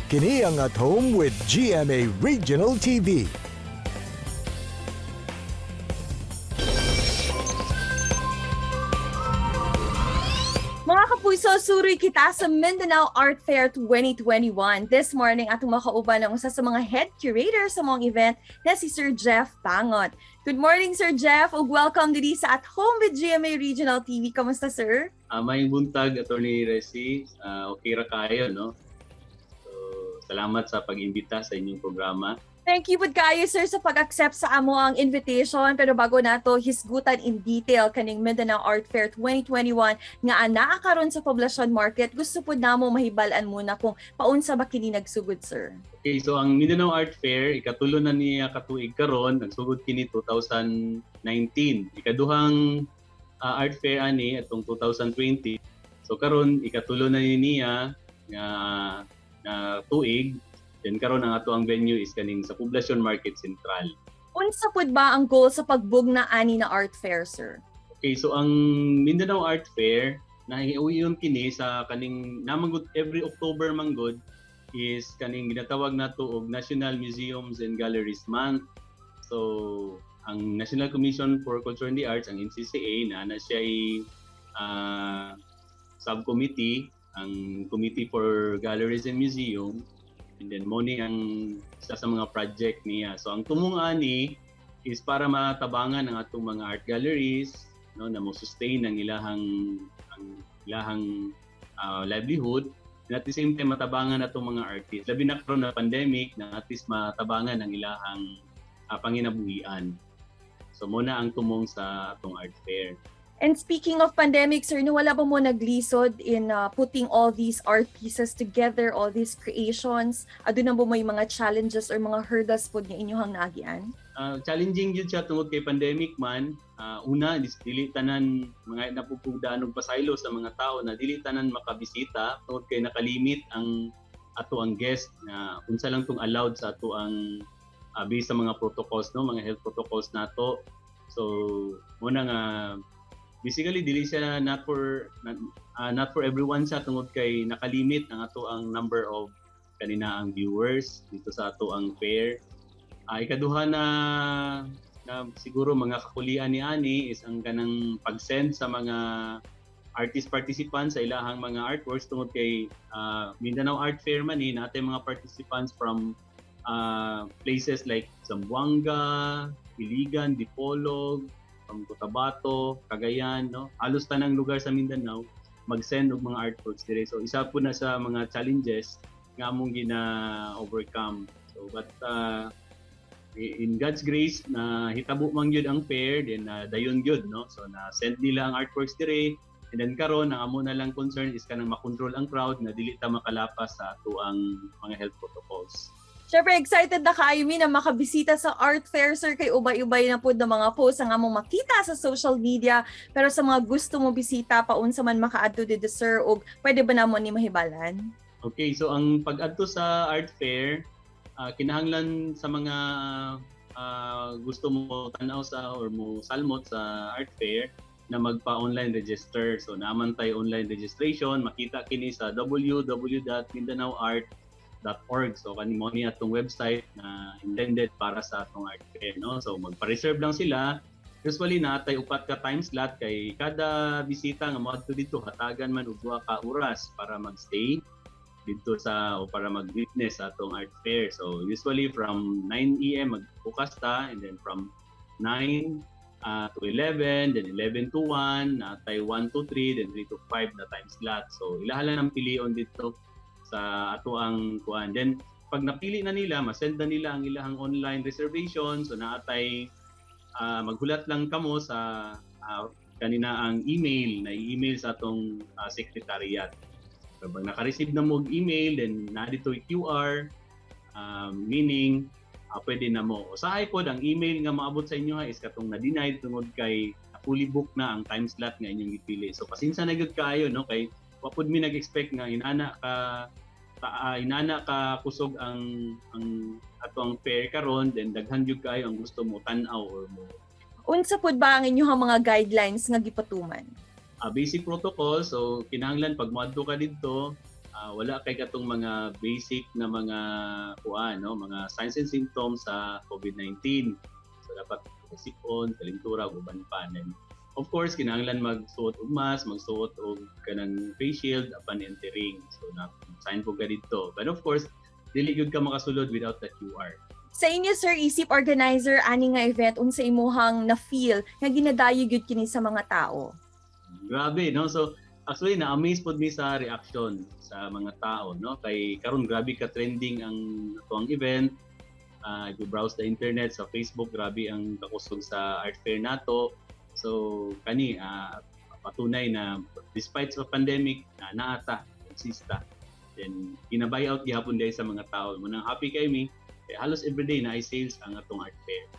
Kini ang At Home with GMA Regional TV. Mga kapuso, suri kita sa Mindanao Art Fair 2021. This morning, atong makauban ang isa sa mga head curator sa mga event na si Sir Jeff Pangot. Good morning, Sir Jeff, ug welcome diri sa At Home with GMA Regional TV. Kamusta, sir? May buntag, Attorney Resi. Okay ra kayo, no? So, salamat sa pag-imbita sa inyong programa. Thank you po kayo, sir, sa pag-accept sa amo ang invitation. Pero bago nato hisgutan in detail kaning Mindanao Art Fair 2021 nga anaa karon sa Poblacion Market, gusto po namo mahibalan muna kung paunsa ba kini nagsugod, sir. Okay, so ang Mindanao Art Fair, ikatulo na niya katuig karon, nagsugod kini 2019. Ikaduhang art fair ani atong 2020. So karon ikatulo na niya na tuig. Then karon ang ato ang venue is kaning sa Poblacion Market Central. Unsa pud ba ang goal sa pagbugna ani na art fair, sir? Okay, so ang Mindanao Art Fair nahiuyon kini sa kaning namangod every October manggod is kaning ginatawag nato og National Museums and Galleries Month. So ang National Commission for Culture and the Arts, ang NCCA, na siya ay subcommittee, ang Committee for Galleries and Museum. And then money ang isa sa mga project niya. So ang tumong ani is para matabangan ang atong mga art galleries, no, na mo sustain ang ilahang livelihood, and at the same time matabangan atong mga artists. Labi na karon na pandemic na at least matabangan ang ilahang panginabuhian. So muna ang tumong sa atong art fair. And speaking of pandemic, sir, wala ba mo naglisod in putting all these art pieces together, all these creations? Ado na ba may mga challenges or mga hurdles po niya inyong naagian? Challenging yun siya tungod kay pandemic man. Una, dili tanan mga napupugdaan og pasaylo sa mga tao na dili tanan makabisita tungod kay nakalimit ang ato ang guest na unsa lang tong allowed sa ato ang based sa mga protocols, no, mga health protocols nato. So muna nga basically dili siya not for everyone sa tungod kay nakalimit ang ato ang number of kanina ang viewers dito sa ato ang fair. Ikaduha na siguro mga kakulian ni ani is ang kanang pag-send sa mga artist participants sa ilahang mga artworks tungod kay Mindanao Art Fair man natay mga participants from places like Zamboanga, Iligan, Dipolog, from Cotabato, Cagayan, no? Halos tanang lugar sa Mindanao mag-send og mga artworks dire. So isa po na sa mga challenges nga among gina-overcome. So but in God's grace na hitabo man gyud ang fair, then dayon gyud, no? So na send nila ang artworks dire, and then karon ang amo na lang concern is kanang makontrol ang crowd na dili ta makalapas sa ato ang mga health protocols. Siyempre, excited na kayo na makabisita sa art fair, sir, kay ubay-ubay na po ng mga posts ang among makita sa social media. Pero sa mga gusto mo bisita, paunsa man makaadto dito, sir, o pwede ba namon ni mahibalan? Okay, so ang pag-adto sa art fair, kinahanglan sa mga gusto mo tanaw sa or mo salmot sa art fair na magpa-online register. So naman tayo online registration, makita kini sa www.mindanaoart.org. So kanimo niya atong website na intended para sa atong art fair, no? So magpa-reserve lang sila. Usually natay upat ka time slot kay kada bisita nga moadto dito hatagan man og 2 ka oras para magstay dito sa o para mag-witness sa atong art fair. So usually from 9 AM magbukas ta, and then from 9 to 11, then 11 to 1, natay 1 to 3, then 3 to 5 na time slot. So ilahala ng pilion dito sa ato ang kuan. Then pag napili na nila, masend na nila ang ilahang online reservation. So naatay maghulat lang kamo sa kanina ang email na i-email sa atong secretariat. So pag naka-receive na mo og email, then na dito QR, meaning pwede na mo. Usahay pod ang email nga maabot sa inyo is katong na-denied tungod kay fully book na ang time slot nga inyong gipili. So pasensya na gyud kaayo, no, kay wapod mi nag-expect nga inana ka kusog ang ato ang fair karon, then daghan gyud kayo ang gusto mo tan-aw or mo. Unsa pud ba ang inyong mga guidelines nga gipatuman? Basic protocol, so kinahanglan pag moadto ka didto, wala kay katong mga basic na mga mga signs and symptoms sa COVID-19. So dapat sipon, kalintura, uban pa. And of course, kinahanglan magsuot og mask, magsuot og kanang face shield upon entering. So sign po ka dito. But of course, dili gyud ka makasulod without the QR. Sa inyo, sir, isip organizer ani nga event unsa imuhang na-feel nga ginadayo gyud kini sa mga tao? Grabe, no? So actually na-amaze pod mi sa reaction sa mga tao, no? Kay karon grabe ka trending ang atuang event. If you browse the internet sa Facebook, grabe ang kakusog sa art fair nato. So kani patunay na despite sa pandemic naata eksista. Then gina-buyout gihapon dahil sa mga tao. Munang happy kay mi. Halos everyday na i-sales ang atong art fair.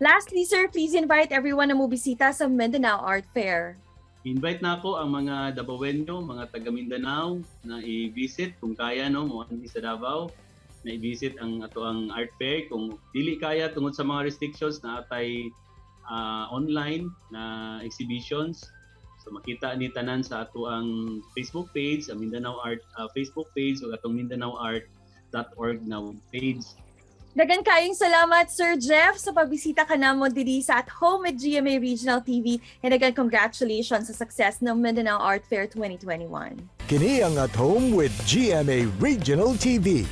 Lastly, sir, please invite everyone na mobisita sa Mindanao Art Fair. Invite na ako ang mga Davaoenyo, mga taga Mindanao na i-visit kung kaya, no, mo sa Davao, na i-visit ang ato ang art fair. Kung dili kaya tungod sa mga restrictions na atay online na exhibitions, so makita ni tanan sa ato ang Facebook page, ang Mindanao Art Facebook page o atong mindanaoart.org na page. Dagan kayong salamat, Sir Jeff, sa pagbisita ka namo diri sa At Home at GMA Regional TV, and again, congratulations sa success ng Mindanao Art Fair 2021. Kini ang At Home with GMA Regional TV.